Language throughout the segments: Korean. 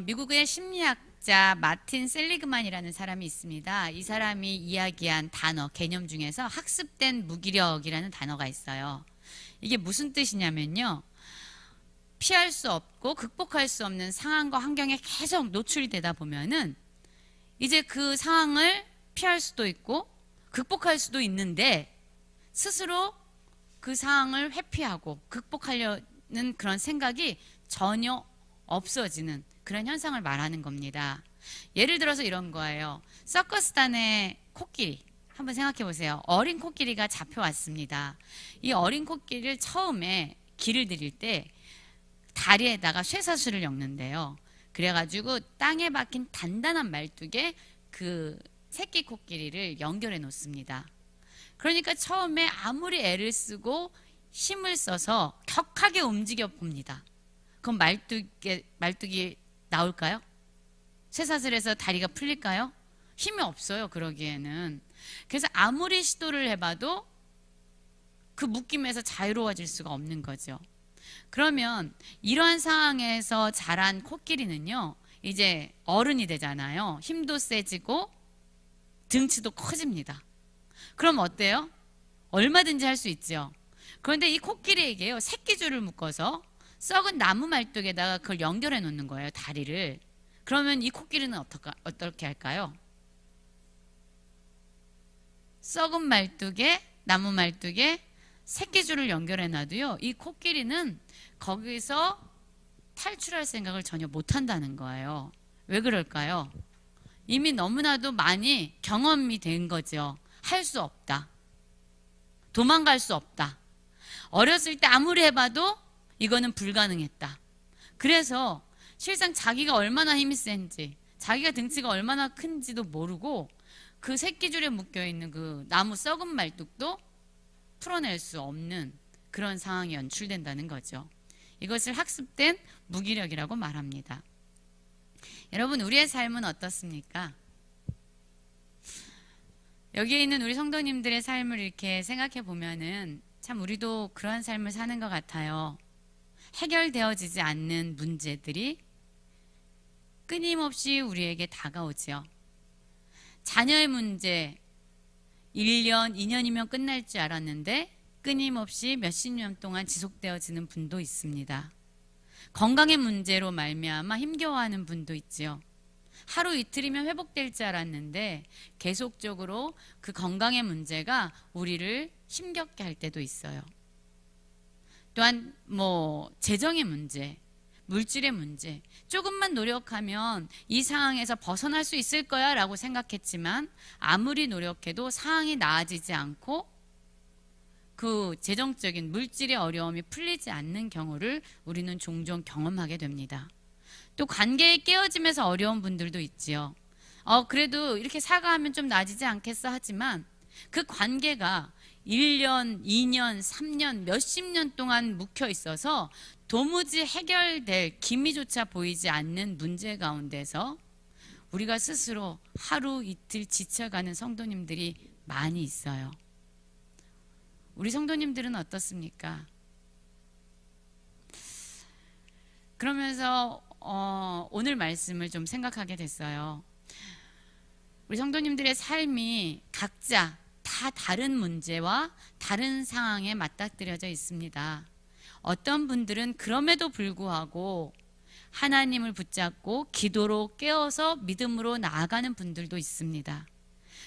미국의 심리학자 마틴 셀리그만이라는 사람이 있습니다. 이 사람이 이야기한 단어, 개념 중에서 학습된 무기력이라는 단어가 있어요. 이게 무슨 뜻이냐면요. 피할 수 없고 극복할 수 없는 상황과 환경에 계속 노출되다 보면은 이제 그 상황을 피할 수도 있고 극복할 수도 있는데 스스로 그 상황을 회피하고 극복하려는 그런 생각이 전혀 없어지는 그런 현상을 말하는 겁니다. 예를 들어서 이런 거예요. 서커스단의 코끼리 한번 생각해 보세요. 어린 코끼리가 잡혀왔습니다. 이 어린 코끼리를 처음에 길을 들일 때 다리에다가 쇠사슬을 엮는데요. 그래가지고 땅에 박힌 단단한 말뚝에 그 새끼 코끼리를 연결해 놓습니다. 그러니까 처음에 아무리 애를 쓰고 힘을 써서 격하게 움직여 봅니다. 그럼 말뚝이 나올까요? 쇠사슬에서 다리가 풀릴까요? 힘이 없어요, 그러기에는. 그래서 아무리 시도를 해봐도 그 묶임에서 자유로워질 수가 없는 거죠. 그러면 이러한 상황에서 자란 코끼리는요, 이제 어른이 되잖아요. 힘도 세지고 등치도 커집니다. 그럼 어때요? 얼마든지 할 수 있죠. 그런데 이 코끼리에게요, 새끼줄을 묶어서 썩은 나무 말뚝에다가 그걸 연결해 놓는 거예요, 다리를. 그러면 이 코끼리는 어떻게 할까요? 썩은 말뚝에, 나무 말뚝에 새끼줄을 연결해 놔도요, 이 코끼리는 거기서 탈출할 생각을 전혀 못 한다는 거예요. 왜 그럴까요? 이미 너무나도 많이 경험이 된 거죠. 할 수 없다. 도망갈 수 없다. 어렸을 때 아무리 해봐도 이거는 불가능했다. 그래서 실상 자기가 얼마나 힘이 센지, 자기가 등치가 얼마나 큰지도 모르고 그 새끼줄에 묶여있는 그 나무 썩은 말뚝도 풀어낼 수 없는 그런 상황이 연출된다는 거죠. 이것을 학습된 무기력이라고 말합니다. 여러분, 우리의 삶은 어떻습니까? 여기에 있는 우리 성도님들의 삶을 이렇게 생각해 보면은 참 우리도 그러한 삶을 사는 것 같아요. 해결되어지지 않는 문제들이 끊임없이 우리에게 다가오지요. 자녀의 문제, 1년, 2년이면 끝날 줄 알았는데 끊임없이 몇십 년 동안 지속되어지는 분도 있습니다. 건강의 문제로 말미암아 힘겨워하는 분도 있지요. 하루 이틀이면 회복될 줄 알았는데 계속적으로 그 건강의 문제가 우리를 힘겹게 할 때도 있어요. 또한 재정의 문제, 물질의 문제, 조금만 노력하면 이 상황에서 벗어날 수 있을 거야 라고 생각했지만 아무리 노력해도 상황이 나아지지 않고 그 재정적인 물질의 어려움이 풀리지 않는 경우를 우리는 종종 경험하게 됩니다. 또 관계의 깨어짐에서 어려운 분들도 있지요. 그래도 이렇게 사과하면 좀 나아지지 않겠어 하지만 그 관계가 1년, 2년, 3년, 몇십 년 동안 묵혀 있어서 도무지 해결될 기미조차 보이지 않는 문제 가운데서 우리가 스스로 하루 이틀 지쳐가는 성도님들이 많이 있어요. 우리 성도님들은 어떻습니까? 그러면서 오늘 말씀을 좀 생각하게 됐어요. 우리 성도님들의 삶이 각자 다 다른 문제와 다른 상황에 맞닥뜨려져 있습니다. 어떤 분들은 그럼에도 불구하고 하나님을 붙잡고 기도로 깨어서 믿음으로 나아가는 분들도 있습니다.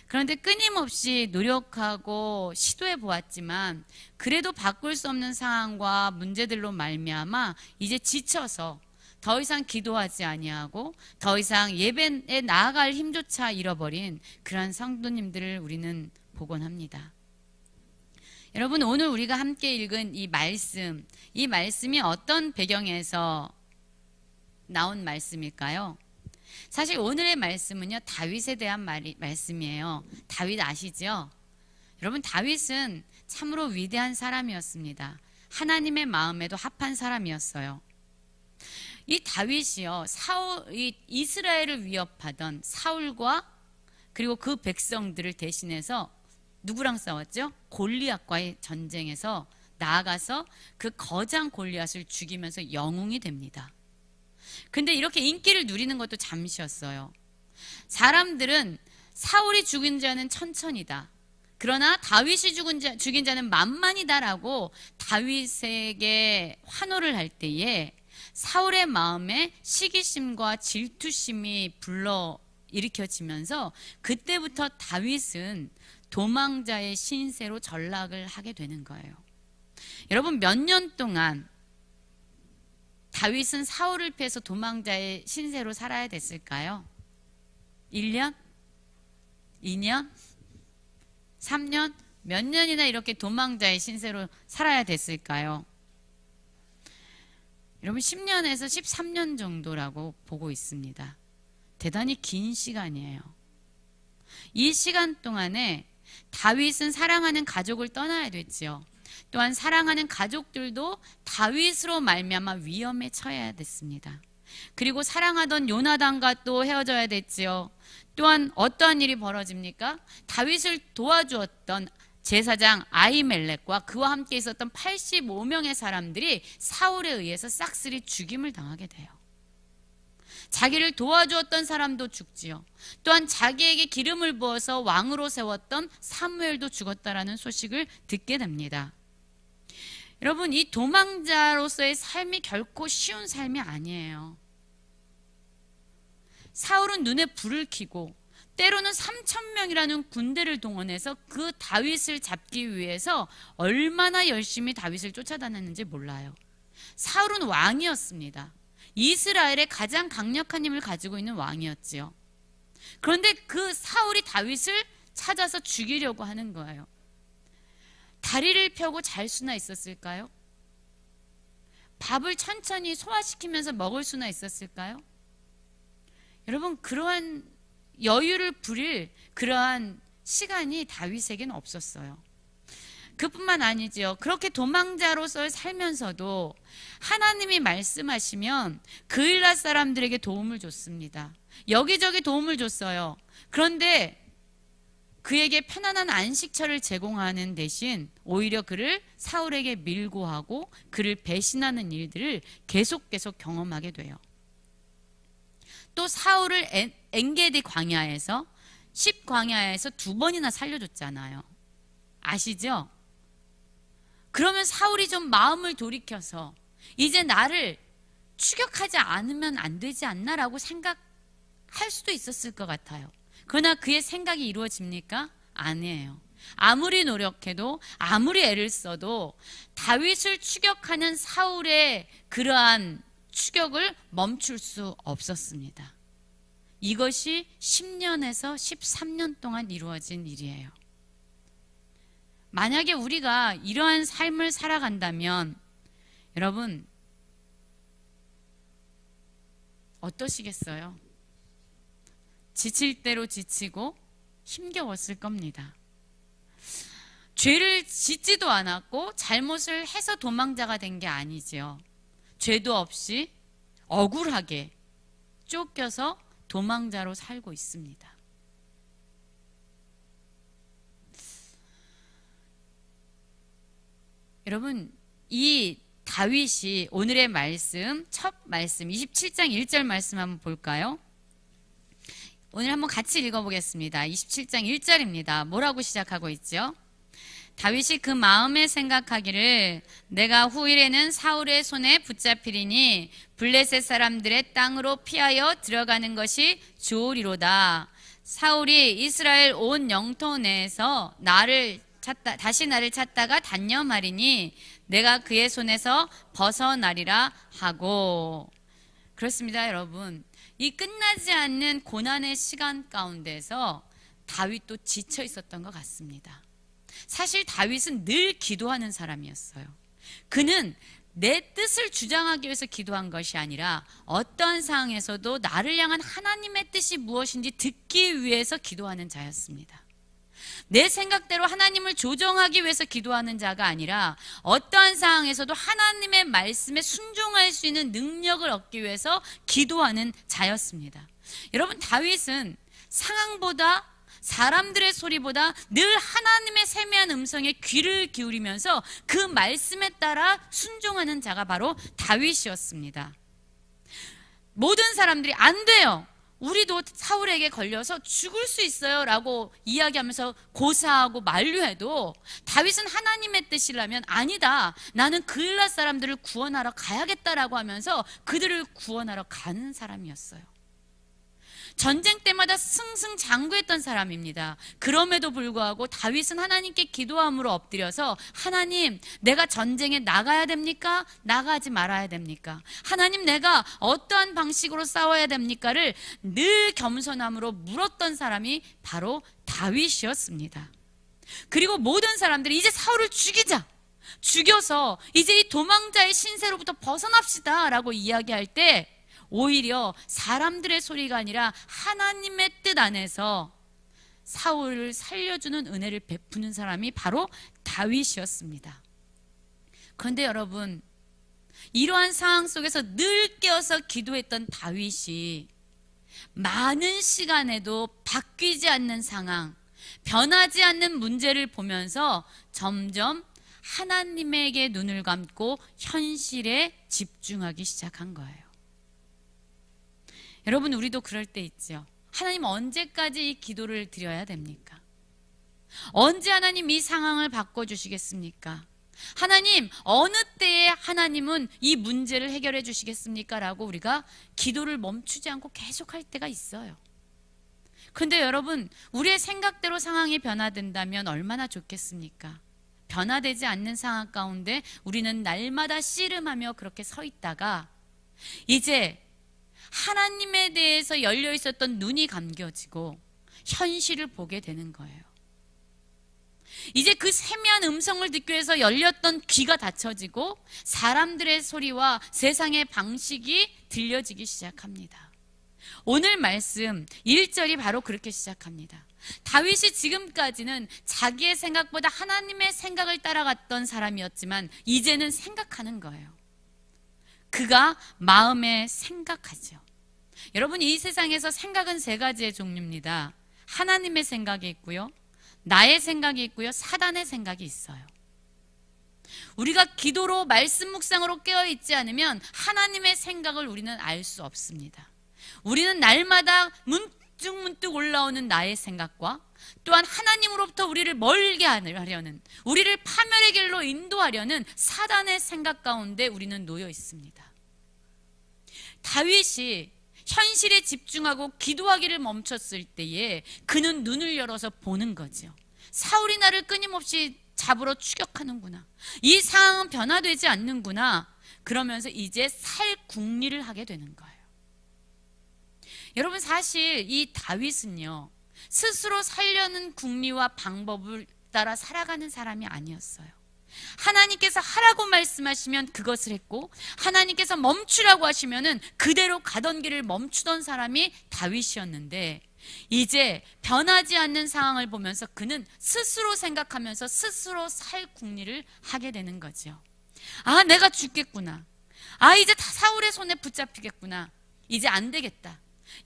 그런데 끊임없이 노력하고 시도해 보았지만 그래도 바꿀 수 없는 상황과 문제들로 말미암아 이제 지쳐서 더 이상 기도하지 아니하고 더 이상 예배에 나아갈 힘조차 잃어버린 그러한 성도님들을 우리는 보곤 합니다. 여러분, 오늘 우리가 함께 읽은 이 말씀이 어떤 배경에서 나온 말씀일까요? 사실 오늘의 말씀은요, 다윗에 대한 말씀이에요. 다윗 아시죠? 여러분, 다윗은 참으로 위대한 사람이었습니다. 하나님의 마음에도 합한 사람이었어요. 이 다윗이요, 이스라엘을 위협하던 사울과 그리고 그 백성들을 대신해서 누구랑 싸웠죠? 골리앗과의 전쟁에서 나아가서 그 거장 골리앗을 죽이면서 영웅이 됩니다. 근데 이렇게 인기를 누리는 것도 잠시였어요. 사람들은 사울이 죽은 자는 천천이다. 그러나 다윗이 죽인 자는 만만이다라고 다윗에게 환호를 할 때에 사울의 마음에 시기심과 질투심이 불러 일으켜지면서 그때부터 다윗은 도망자의 신세로 전락을 하게 되는 거예요. 여러분, 몇 년 동안 다윗은 사울을 피해서 도망자의 신세로 살아야 됐을까요? 1년? 2년? 3년? 몇 년이나 이렇게 도망자의 신세로 살아야 됐을까요? 여러분, 10년에서 13년 정도라고 보고 있습니다. 대단히 긴 시간이에요. 이 시간 동안에 다윗은 사랑하는 가족을 떠나야 됐지요. 또한 사랑하는 가족들도 다윗으로 말미암아 위험에 처해야 됐습니다. 그리고 사랑하던 요나단과 또 헤어져야 됐지요. 또한 어떠한 일이 벌어집니까? 다윗을 도와주었던 제사장 아히멜렉과 그와 함께 있었던 85명의 사람들이 사울에 의해서 싹쓸이 죽임을 당하게 돼요. 자기를 도와주었던 사람도 죽지요. 또한 자기에게 기름을 부어서 왕으로 세웠던 사무엘도 죽었다라는 소식을 듣게 됩니다. 여러분, 이 도망자로서의 삶이 결코 쉬운 삶이 아니에요. 사울은 눈에 불을 켜고 때로는 3,000명이라는 군대를 동원해서 그 다윗을 잡기 위해서 얼마나 열심히 다윗을 쫓아다녔는지 몰라요. 사울은 왕이었습니다. 이스라엘의 가장 강력한 힘을 가지고 있는 왕이었지요. 그런데 그 사울이 다윗을 찾아서 죽이려고 하는 거예요. 다리를 펴고 잘 수나 있었을까요? 밥을 천천히 소화시키면서 먹을 수나 있었을까요? 여러분, 그러한 여유를 부릴 그러한 시간이 다윗에게는 없었어요. 그뿐만 아니지요. 그렇게 도망자로서 살면서도 하나님이 말씀하시면 그일랏 사람들에게 도움을 줬습니다. 여기저기 도움을 줬어요. 그런데 그에게 편안한 안식처를 제공하는 대신 오히려 그를 사울에게 밀고 하고 그를 배신하는 일들을 계속 경험하게 돼요. 또 사울을 엔게디 광야에서 10광야에서 2번이나 살려줬잖아요. 아시죠? 그러면 사울이 좀 마음을 돌이켜서 이제 나를 추격하지 않으면 안 되지 않나라고 생각할 수도 있었을 것 같아요. 그러나 그의 생각이 이루어집니까? 아니에요. 아무리 노력해도 아무리 애를 써도 다윗을 추격하는 사울의 그러한 추격을 멈출 수 없었습니다. 이것이 10년에서 13년 동안 이루어진 일이에요. 만약에 우리가 이러한 삶을 살아간다면 여러분 어떠시겠어요? 지칠 대로 지치고 힘겨웠을 겁니다. 죄를 짓지도 않았고 잘못을 해서 도망자가 된 게 아니지요. 죄도 없이 억울하게 쫓겨서 도망자로 살고 있습니다. 여러분, 이 다윗이 오늘의 말씀, 첫 말씀 27장 1절 말씀 한번 볼까요? 오늘 한번 같이 읽어보겠습니다. 27장 1절입니다. 뭐라고 시작하고 있죠? 다윗이 그 마음에 생각하기를 내가 후일에는 사울의 손에 붙잡히리니 블레셋 사람들의 땅으로 피하여 들어가는 것이 좋으리로다. 사울이 이스라엘 온 영토 내에서 다시 나를 찾다가 단념하리니 내가 그의 손에서 벗어나리라 하고. 그렇습니다, 여러분. 이 끝나지 않는 고난의 시간 가운데서 다윗도 지쳐 있었던 것 같습니다. 사실 다윗은 늘 기도하는 사람이었어요. 그는 내 뜻을 주장하기 위해서 기도한 것이 아니라 어떠한 상황에서도 나를 향한 하나님의 뜻이 무엇인지 듣기 위해서 기도하는 자였습니다. 내 생각대로 하나님을 조정하기 위해서 기도하는 자가 아니라 어떠한 상황에서도 하나님의 말씀에 순종할 수 있는 능력을 얻기 위해서 기도하는 자였습니다. 여러분, 다윗은 상황보다 사람들의 소리보다 늘 하나님의 세미한 음성에 귀를 기울이면서 그 말씀에 따라 순종하는 자가 바로 다윗이었습니다. 모든 사람들이 안 돼요. 우리도 사울에게 걸려서 죽을 수 있어요 라고 이야기하면서 고사하고 만류해도 다윗은 하나님의 뜻이라면 아니다, 나는 그일랏 사람들을 구원하러 가야겠다라고 하면서 그들을 구원하러 가는 사람이었어요. 전쟁 때마다 승승장구했던 사람입니다. 그럼에도 불구하고 다윗은 하나님께 기도함으로 엎드려서 하나님, 내가 전쟁에 나가야 됩니까? 나가지 말아야 됩니까? 하나님, 내가 어떠한 방식으로 싸워야 됩니까를 늘 겸손함으로 물었던 사람이 바로 다윗이었습니다. 그리고 모든 사람들이 이제 사울을 죽여서 이제 이 도망자의 신세로부터 벗어납시다 라고 이야기할 때 오히려 사람들의 소리가 아니라 하나님의 뜻 안에서 사울을 살려주는 은혜를 베푸는 사람이 바로 다윗이었습니다. 그런데 여러분, 이러한 상황 속에서 늘 깨어서 기도했던 다윗이 많은 시간에도 바뀌지 않는 상황, 변하지 않는 문제를 보면서 점점 하나님에게 눈을 감고 현실에 집중하기 시작한 거예요. 여러분, 우리도 그럴 때 있죠. 하나님, 언제까지 이 기도를 드려야 됩니까? 언제 하나님 이 상황을 바꿔주시겠습니까? 하나님, 어느 때에 하나님은 이 문제를 해결해 주시겠습니까? 라고 우리가 기도를 멈추지 않고 계속할 때가 있어요. 그런데 여러분, 우리의 생각대로 상황이 변화된다면 얼마나 좋겠습니까? 변화되지 않는 상황 가운데 우리는 날마다 씨름하며 그렇게 서 있다가 이제 하나님에 대해서 열려 있었던 눈이 감겨지고 현실을 보게 되는 거예요. 이제 그 세미한 음성을 듣기 위해서 열렸던 귀가 닫혀지고 사람들의 소리와 세상의 방식이 들려지기 시작합니다. 오늘 말씀 1절이 바로 그렇게 시작합니다. 다윗이 지금까지는 자기의 생각보다 하나님의 생각을 따라갔던 사람이었지만 이제는 생각하는 거예요. 그가 마음에 생각하죠. 여러분, 이 세상에서 생각은 세 가지의 종류입니다. 하나님의 생각이 있고요, 나의 생각이 있고요, 사단의 생각이 있어요. 우리가 기도로 말씀 묵상으로 깨어있지 않으면 하나님의 생각을 우리는 알 수 없습니다. 우리는 날마다 문득문득 올라오는 나의 생각과 또한 하나님으로부터 우리를 멀게 하려는, 우리를 파멸의 길로 인도하려는 사단의 생각 가운데 우리는 놓여 있습니다. 다윗이 현실에 집중하고 기도하기를 멈췄을 때에 그는 눈을 열어서 보는 거죠. 사울이 나를 끊임없이 잡으러 추격하는구나, 이 상황은 변화되지 않는구나, 그러면서 이제 살 궁리를 하게 되는 거예요. 여러분, 사실 이 다윗은요, 스스로 살려는 궁리와 방법을 따라 살아가는 사람이 아니었어요. 하나님께서 하라고 말씀하시면 그것을 했고, 하나님께서 멈추라고 하시면은 그대로 가던 길을 멈추던 사람이 다윗이었는데, 이제 변하지 않는 상황을 보면서 그는 스스로 생각하면서 스스로 살 궁리를 하게 되는 거죠. 아, 내가 죽겠구나. 아, 이제 다 사울의 손에 붙잡히겠구나. 이제 안 되겠다.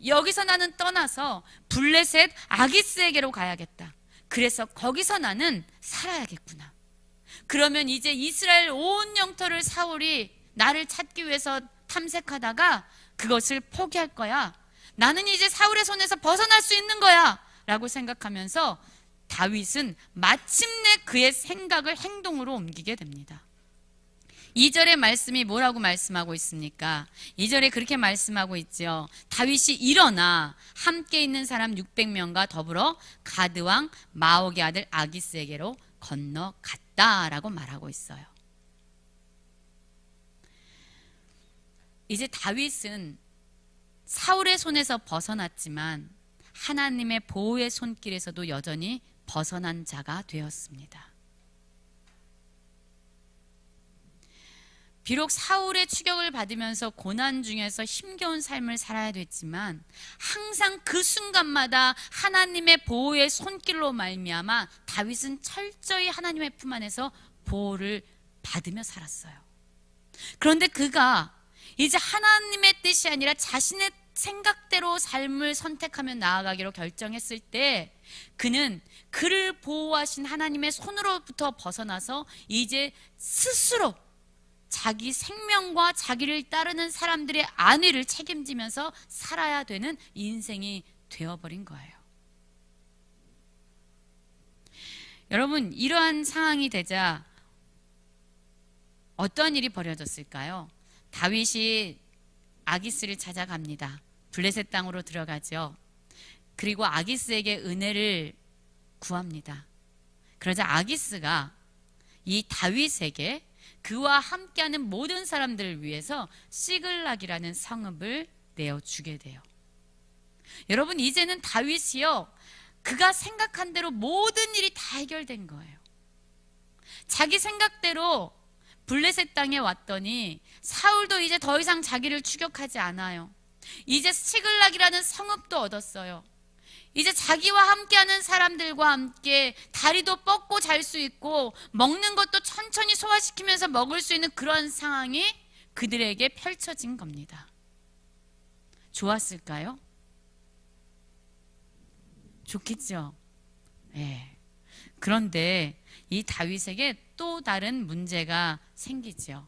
여기서 나는 떠나서 블레셋 아기스에게로 가야겠다. 그래서 거기서 나는 살아야겠구나. 그러면 이제 이스라엘 온 영토를 사울이 나를 찾기 위해서 탐색하다가 그것을 포기할 거야. 나는 이제 사울의 손에서 벗어날 수 있는 거야 라고 생각하면서 다윗은 마침내 그의 생각을 행동으로 옮기게 됩니다. 2절의 말씀이 뭐라고 말씀하고 있습니까? 2절에 그렇게 말씀하고 있죠. 다윗이 일어나 함께 있는 사람 600명과 더불어 가드왕 마옥의 아들 아기스에게로 건너갔다라고 말하고 있어요. 이제 다윗은 사울의 손에서 벗어났지만 하나님의 보호의 손길에서도 여전히 벗어난 자가 되었습니다. 비록 사울의 추격을 받으면서 고난 중에서 힘겨운 삶을 살아야 됐지만 항상 그 순간마다 하나님의 보호의 손길로 말미암아 다윗은 철저히 하나님의 품 안에서 보호를 받으며 살았어요. 그런데 그가 이제 하나님의 뜻이 아니라 자신의 생각대로 삶을 선택하며 나아가기로 결정했을 때 그는 그를 보호하신 하나님의 손으로부터 벗어나서 이제 스스로 자기 생명과 자기를 따르는 사람들의 안위를 책임지면서 살아야 되는 인생이 되어버린 거예요. 여러분, 이러한 상황이 되자 어떤 일이 벌어졌을까요? 다윗이 아기스를 찾아갑니다. 블레셋 땅으로 들어가죠. 그리고 아기스에게 은혜를 구합니다. 그러자 아기스가 이 다윗에게 그와 함께하는 모든 사람들을 위해서 시글락이라는 성읍을 내어주게 돼요. 여러분, 이제는 다윗이요, 그가 생각한 대로 모든 일이 다 해결된 거예요. 자기 생각대로 블레셋 땅에 왔더니 사울도 이제 더 이상 자기를 추격하지 않아요. 이제 시글락이라는 성읍도 얻었어요. 이제 자기와 함께하는 사람들과 함께 다리도 뻗고 잘 수 있고 먹는 것도 천천히 소화시키면서 먹을 수 있는 그런 상황이 그들에게 펼쳐진 겁니다. 좋았을까요? 좋겠죠. 네. 그런데 이 다윗에게 또 다른 문제가 생기죠.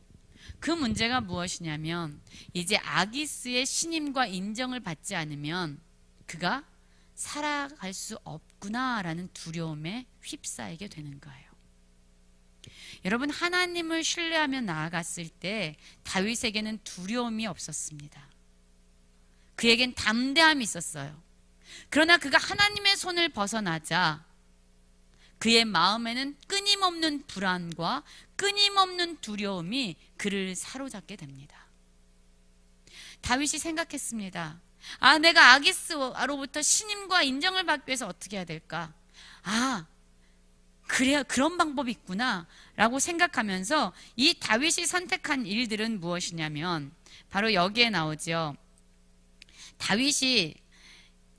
그 문제가 무엇이냐면 이제 아기스의 신임과 인정을 받지 않으면 그가 살아갈 수 없구나라는 두려움에 휩싸이게 되는 거예요. 여러분, 하나님을 신뢰하며 나아갔을 때 다윗에게는 두려움이 없었습니다. 그에겐 담대함이 있었어요. 그러나 그가 하나님의 손을 벗어나자 그의 마음에는 끊임없는 불안과 끊임없는 두려움이 그를 사로잡게 됩니다. 다윗이 생각했습니다. 아, 내가 아기스로부터 신임과 인정을 받기 위해서 어떻게 해야 될까? 아, 그래야 그런 방법이 있구나 라고 생각하면서 이 다윗이 선택한 일들은 무엇이냐면 바로 여기에 나오죠. 다윗이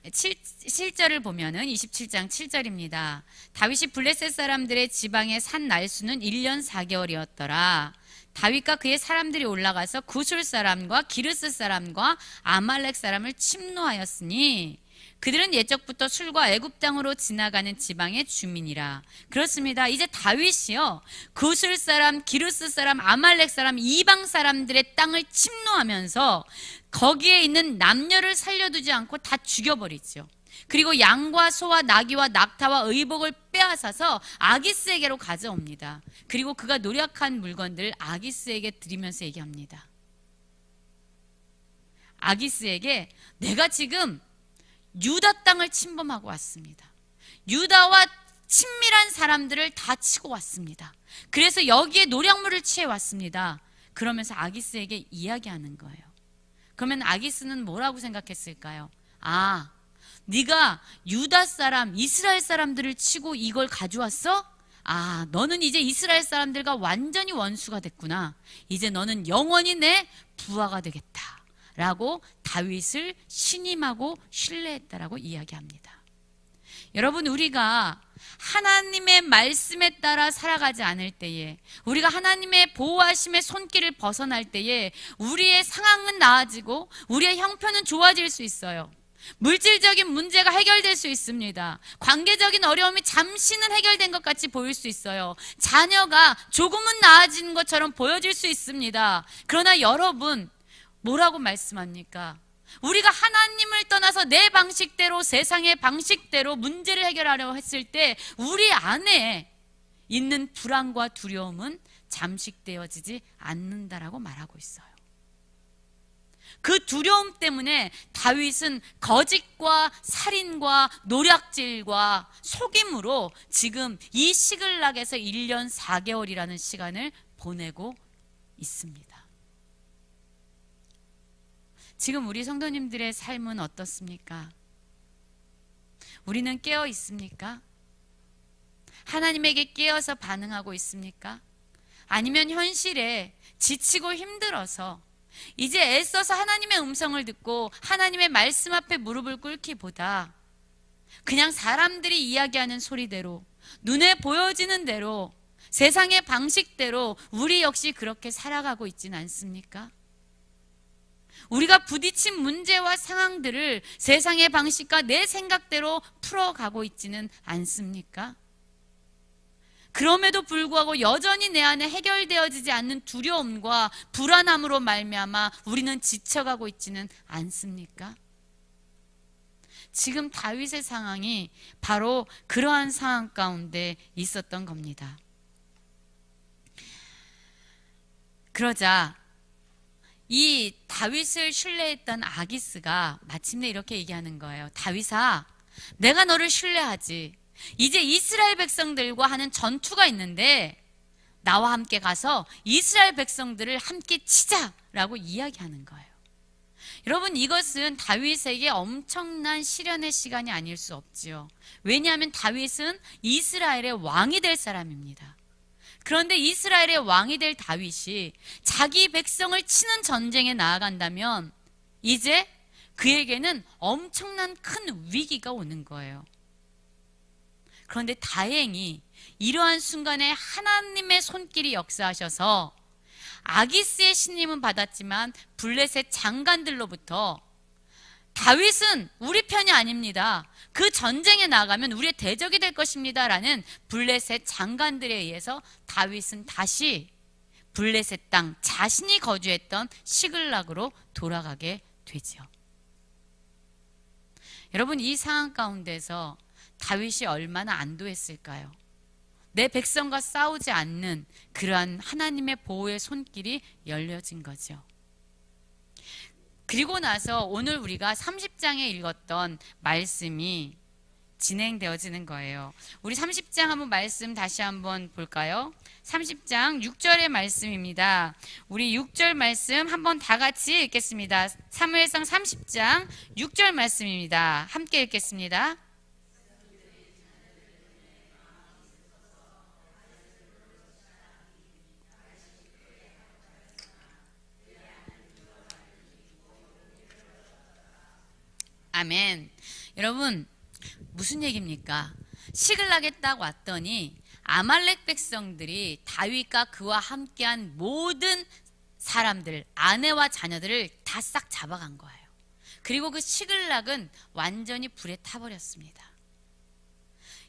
7절을 보면은 27장 7절입니다. 다윗이 블레셋 사람들의 지방에 산 날수는 1년 4개월이었더라. 다윗과 그의 사람들이 올라가서 구술 사람과 기르스 사람과 아말렉 사람을 침노하였으니 그들은 옛적부터 술과 애굽 땅으로 지나가는 지방의 주민이라. 그렇습니다. 이제 다윗이요, 구술 사람, 기르스 사람, 아말렉 사람, 이방 사람들의 땅을 침노하면서 거기에 있는 남녀를 살려두지 않고 다 죽여버리죠. 그리고 양과 소와 나귀와 낙타와 의복을 빼앗아서 아기스에게로 가져옵니다. 그리고 그가 노력한 물건들을 아기스에게 드리면서 얘기합니다. 아기스에게 내가 지금 유다 땅을 침범하고 왔습니다. 유다와 친밀한 사람들을 다 치고 왔습니다. 그래서 여기에 노략물을 취해 왔습니다. 그러면서 아기스에게 이야기하는 거예요. 그러면 아기스는 뭐라고 생각했을까요? 아, 네가 유다 사람, 이스라엘 사람들을 치고 이걸 가져왔어? 아, 너는 이제 이스라엘 사람들과 완전히 원수가 됐구나. 이제 너는 영원히 내 부하가 되겠다 라고 다윗을 신임하고 신뢰했다라고 이야기합니다. 여러분, 우리가 하나님의 말씀에 따라 살아가지 않을 때에, 우리가 하나님의 보호하심의 손길을 벗어날 때에 우리의 상황은 나아지고 우리의 형편은 좋아질 수 있어요. 물질적인 문제가 해결될 수 있습니다. 관계적인 어려움이 잠시는 해결된 것 같이 보일 수 있어요. 자녀가 조금은 나아지는 것처럼 보여질 수 있습니다. 그러나 여러분, 뭐라고 말씀합니까? 우리가 하나님을 떠나서 내 방식대로, 세상의 방식대로 문제를 해결하려고 했을 때 우리 안에 있는 불안과 두려움은 잠식되어지지 않는다라고 말하고 있어요. 그 두려움 때문에 다윗은 거짓과 살인과 노략질과 속임으로 지금 이 시글락에서 1년 4개월이라는 시간을 보내고 있습니다. 지금 우리 성도님들의 삶은 어떻습니까? 우리는 깨어 있습니까? 하나님에게 깨어서 반응하고 있습니까? 아니면 현실에 지치고 힘들어서 이제 애써서 하나님의 음성을 듣고 하나님의 말씀 앞에 무릎을 꿇기보다 그냥 사람들이 이야기하는 소리대로, 눈에 보여지는 대로, 세상의 방식대로 우리 역시 그렇게 살아가고 있지는 않습니까? 우리가 부딪힌 문제와 상황들을 세상의 방식과 내 생각대로 풀어가고 있지는 않습니까? 그럼에도 불구하고 여전히 내 안에 해결되어지지 않는 두려움과 불안함으로 말미암아 우리는 지쳐가고 있지는 않습니까? 지금 다윗의 상황이 바로 그러한 상황 가운데 있었던 겁니다. 그러자 이 다윗을 신뢰했던 아기스가 마침내 이렇게 얘기하는 거예요. 다윗아, 내가 너를 신뢰하지. 이제 이스라엘 백성들과 하는 전투가 있는데 나와 함께 가서 이스라엘 백성들을 함께 치자라고 이야기하는 거예요. 여러분, 이것은 다윗에게 엄청난 시련의 시간이 아닐 수 없지요. 왜냐하면 다윗은 이스라엘의 왕이 될 사람입니다. 그런데 이스라엘의 왕이 될 다윗이 자기 백성을 치는 전쟁에 나아간다면 이제 그에게는 엄청난 큰 위기가 오는 거예요. 그런데 다행히 이러한 순간에 하나님의 손길이 역사하셔서 아기스의 신임은 받았지만 블레셋 장관들로부터 다윗은 우리 편이 아닙니다. 그 전쟁에 나가면 우리의 대적이 될 것입니다 라는 블레셋 장관들에 의해서 다윗은 다시 블레셋 땅 자신이 거주했던 시글락으로 돌아가게 되죠. 여러분, 이 상황 가운데서 다윗이 얼마나 안도했을까요? 내 백성과 싸우지 않는 그러한 하나님의 보호의 손길이 열려진 거죠. 그리고 나서 오늘 우리가 30장에 읽었던 말씀이 진행되어지는 거예요. 우리 30장 한번 말씀 다시 한번 볼까요? 30장 6절의 말씀입니다. 우리 6절 말씀 한번 다 같이 읽겠습니다. 사무엘상 30장 6절 말씀입니다. 함께 읽겠습니다. 아멘. 여러분, 무슨 얘기입니까? 시글락에 딱 왔더니 아말렉 백성들이 다윗과 그와 함께한 모든 사람들, 아내와 자녀들을 다 싹 잡아간 거예요. 그리고 그 시글락은 완전히 불에 타버렸습니다.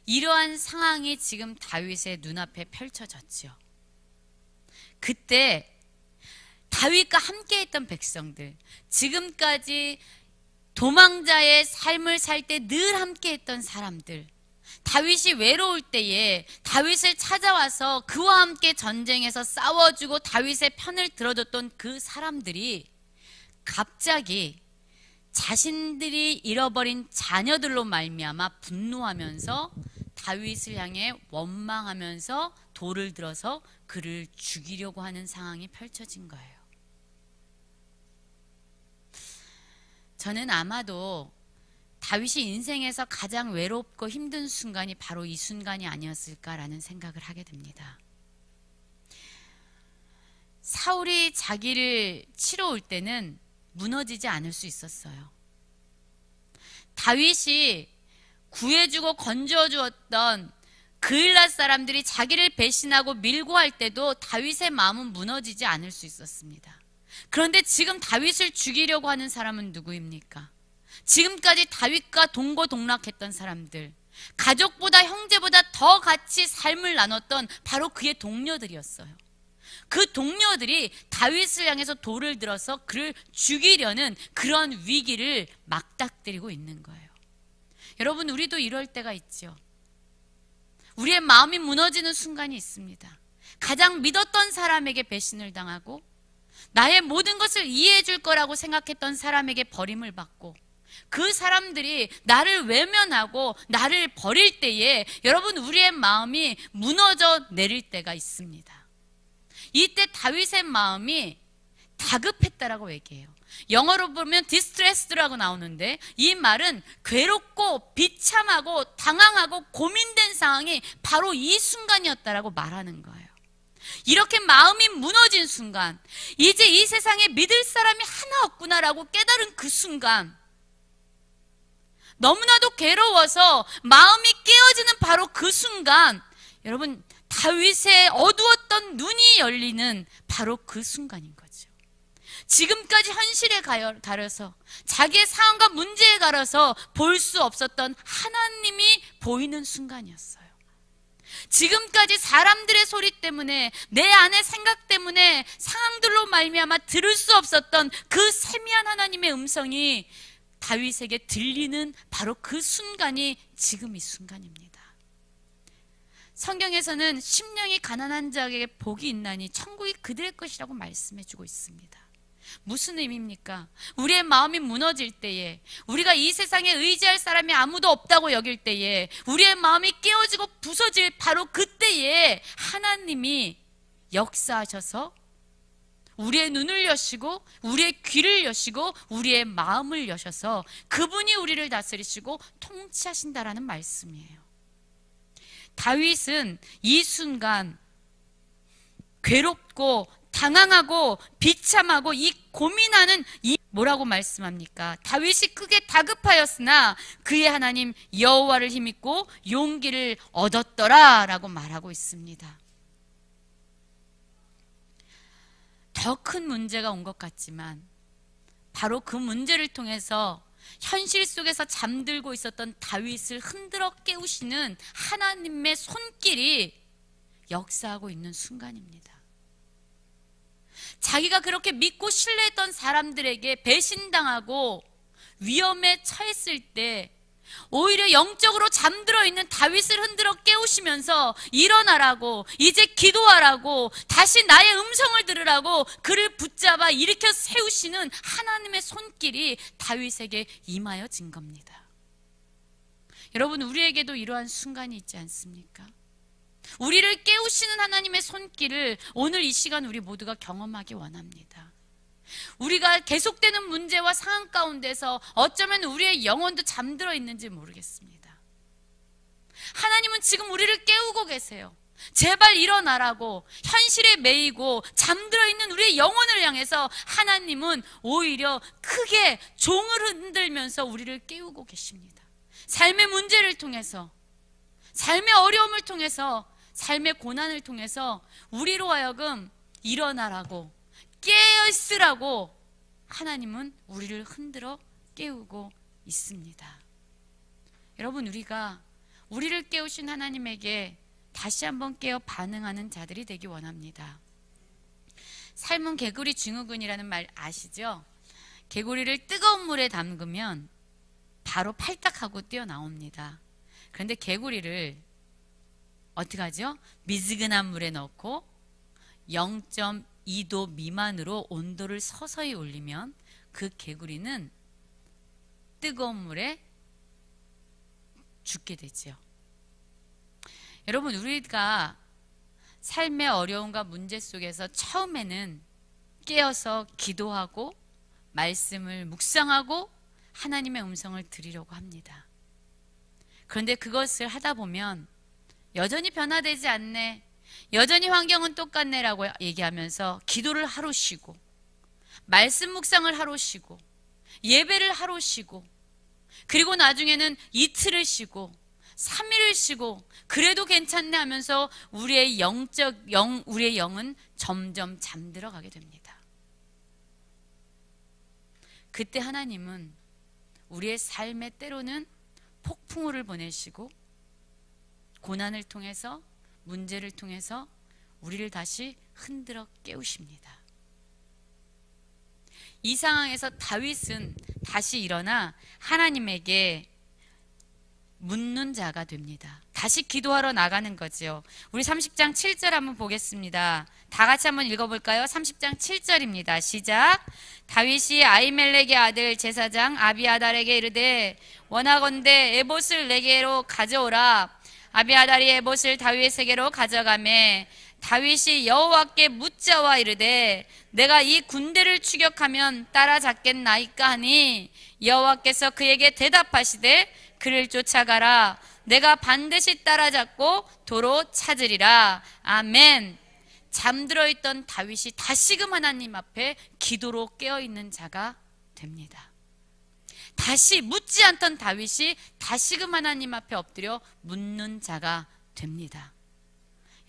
이러한 상황이 지금 다윗의 눈앞에 펼쳐졌죠. 그때 다윗과 함께했던 백성들, 지금까지 도망자의 삶을 살 때 늘 함께했던 사람들, 다윗이 외로울 때에 다윗을 찾아와서 그와 함께 전쟁에서 싸워주고 다윗의 편을 들어줬던 그 사람들이 갑자기 자신들이 잃어버린 자녀들로 말미암아 분노하면서 다윗을 향해 원망하면서 돌을 들어서 그를 죽이려고 하는 상황이 펼쳐진 거예요. 저는 아마도 다윗이 인생에서 가장 외롭고 힘든 순간이 바로 이 순간이 아니었을까라는 생각을 하게 됩니다. 사울이 자기를 치러 올 때는 무너지지 않을 수 있었어요. 다윗이 구해주고 건져주었던 그일랏 사람들이 자기를 배신하고 밀고 할 때도 다윗의 마음은 무너지지 않을 수 있었습니다. 그런데 지금 다윗을 죽이려고 하는 사람은 누구입니까? 지금까지 다윗과 동고동락했던 사람들, 가족보다 형제보다 더 같이 삶을 나눴던 바로 그의 동료들이었어요. 그 동료들이 다윗을 향해서 돌을 들어서 그를 죽이려는 그런 위기를 맞닥뜨리고 있는 거예요. 여러분, 우리도 이럴 때가 있죠. 우리의 마음이 무너지는 순간이 있습니다. 가장 믿었던 사람에게 배신을 당하고 나의 모든 것을 이해해 줄 거라고 생각했던 사람에게 버림을 받고 그 사람들이 나를 외면하고 나를 버릴 때에 여러분, 우리의 마음이 무너져 내릴 때가 있습니다. 이때 다윗의 마음이 다급했다라고 얘기해요. 영어로 보면 디스트레스드라고 나오는데 이 말은 괴롭고 비참하고 당황하고 고민된 상황이 바로 이 순간이었다라고 말하는 거예요. 이렇게 마음이 무너진 순간, 이제 이 세상에 믿을 사람이 하나 없구나라고 깨달은 그 순간, 너무나도 괴로워서 마음이 깨어지는 바로 그 순간, 여러분, 다윗의 어두웠던 눈이 열리는 바로 그 순간인 거죠. 지금까지 현실에 가려서 자기의 상황과 문제에 가려서 볼 수 없었던 하나님이 보이는 순간이었어요. 지금까지 사람들의 소리 때문에, 내 안의 생각 때문에 상황들로 말미암아 들을 수 없었던 그 세미한 하나님의 음성이 다윗에게 들리는 바로 그 순간이 지금 이 순간입니다. 성경에서는 심령이 가난한 자에게 복이 있나니 천국이 그들의 것이라고 말씀해주고 있습니다. 무슨 의미입니까? 우리의 마음이 무너질 때에, 우리가 이 세상에 의지할 사람이 아무도 없다고 여길 때에, 우리의 마음이 깨어지고 부서질 바로 그때에 하나님이 역사하셔서 우리의 눈을 여시고 우리의 귀를 여시고 우리의 마음을 여셔서 그분이 우리를 다스리시고 통치하신다라는 말씀이에요. 다윗은 이 순간 괴롭고 당황하고 비참하고 이 고민하는 이 뭐라고 말씀합니까? 다윗이 크게 다급하였으나 그의 하나님 여호와를 힘입고 용기를 얻었더라 라고 말하고 있습니다. 더 큰 문제가 온 것 같지만 바로 그 문제를 통해서 현실 속에서 잠들고 있었던 다윗을 흔들어 깨우시는 하나님의 손길이 역사하고 있는 순간입니다. 자기가 그렇게 믿고 신뢰했던 사람들에게 배신당하고 위험에 처했을 때 오히려 영적으로 잠들어 있는 다윗을 흔들어 깨우시면서 일어나라고, 이제 기도하라고, 다시 나의 음성을 들으라고 그를 붙잡아 일으켜 세우시는 하나님의 손길이 다윗에게 임하여진 겁니다. 여러분, 우리에게도 이러한 순간이 있지 않습니까? 우리를 깨우시는 하나님의 손길을 오늘 이 시간 우리 모두가 경험하기 원합니다. 우리가 계속되는 문제와 상황 가운데서 어쩌면 우리의 영혼도 잠들어 있는지 모르겠습니다. 하나님은 지금 우리를 깨우고 계세요. 제발 일어나라고, 현실에 매이고 잠들어 있는 우리의 영혼을 향해서 하나님은 오히려 크게 종을 흔들면서 우리를 깨우고 계십니다. 삶의 문제를 통해서, 삶의 어려움을 통해서, 삶의 고난을 통해서 우리로 하여금 일어나라고, 깨어있으라고 하나님은 우리를 흔들어 깨우고 있습니다. 여러분, 우리를 깨우신 하나님에게 다시 한번 깨어 반응하는 자들이 되기 원합니다. 삶은 개구리 증후군이라는 말 아시죠? 개구리를 뜨거운 물에 담그면 바로 팔딱하고 뛰어나옵니다. 그런데 개구리를 어떻게 하죠? 미지근한 물에 넣고 0.2도 미만으로 온도를 서서히 올리면 그 개구리는 뜨거운 물에 죽게 되죠. 여러분, 우리가 삶의 어려움과 문제 속에서 처음에는 깨어서 기도하고 말씀을 묵상하고 하나님의 음성을 들으려고 합니다. 그런데 그것을 하다 보면 여전히 변화되지 않네, 여전히 환경은 똑같네라고 얘기하면서 기도를 하루 쉬고, 말씀 묵상을 하루 쉬고, 예배를 하루 쉬고, 그리고 나중에는 이틀을 쉬고 3일을 쉬고 그래도 괜찮네 하면서 우리의 영은 점점 잠들어 가게 됩니다. 그때 하나님은 우리의 삶에 때로는 폭풍우를 보내시고 고난을 통해서, 문제를 통해서 우리를 다시 흔들어 깨우십니다. 이 상황에서 다윗은 다시 일어나 하나님에게 묻는 자가 됩니다. 다시 기도하러 나가는 거지요. 우리 30장 7절 한번 보겠습니다. 다 같이 한번 읽어볼까요? 30장 7절입니다. 시작. 다윗이 아히멜렉의 아들 제사장 아비아달에게 이르되 원하건대 에봇을 내게로 가져오라. 아비아달이 에봇을 다윗에게로 가져가매 다윗이 여호와께 묻자와 이르되 내가 이 군대를 추격하면 따라잡겠나이까 하니 여호와께서 그에게 대답하시되 그를 쫓아가라. 내가 반드시 따라잡고 도로 찾으리라. 아멘. 잠들어 있던 다윗이 다시금 하나님 앞에 기도로 깨어있는 자가 됩니다. 다시 묻지 않던 다윗이 다시금 하나님 앞에 엎드려 묻는 자가 됩니다.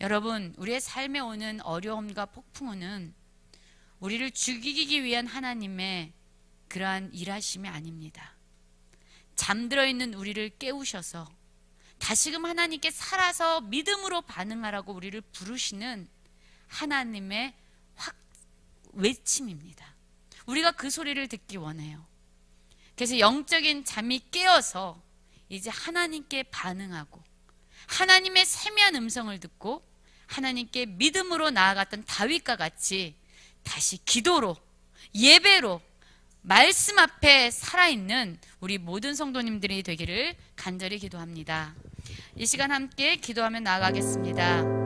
여러분, 우리의 삶에 오는 어려움과 폭풍우는 우리를 죽이기 위한 하나님의 그러한 일하심이 아닙니다. 잠들어 있는 우리를 깨우셔서 다시금 하나님께 살아서 믿음으로 반응하라고 우리를 부르시는 하나님의 외침입니다. 우리가 그 소리를 듣기 원해요. 그래서 영적인 잠이 깨어서 이제 하나님께 반응하고 하나님의 세미한 음성을 듣고 하나님께 믿음으로 나아갔던 다윗과 같이 다시 기도로, 예배로, 말씀 앞에 살아있는 우리 모든 성도님들이 되기를 간절히 기도합니다. 이 시간 함께 기도하며 나아가겠습니다.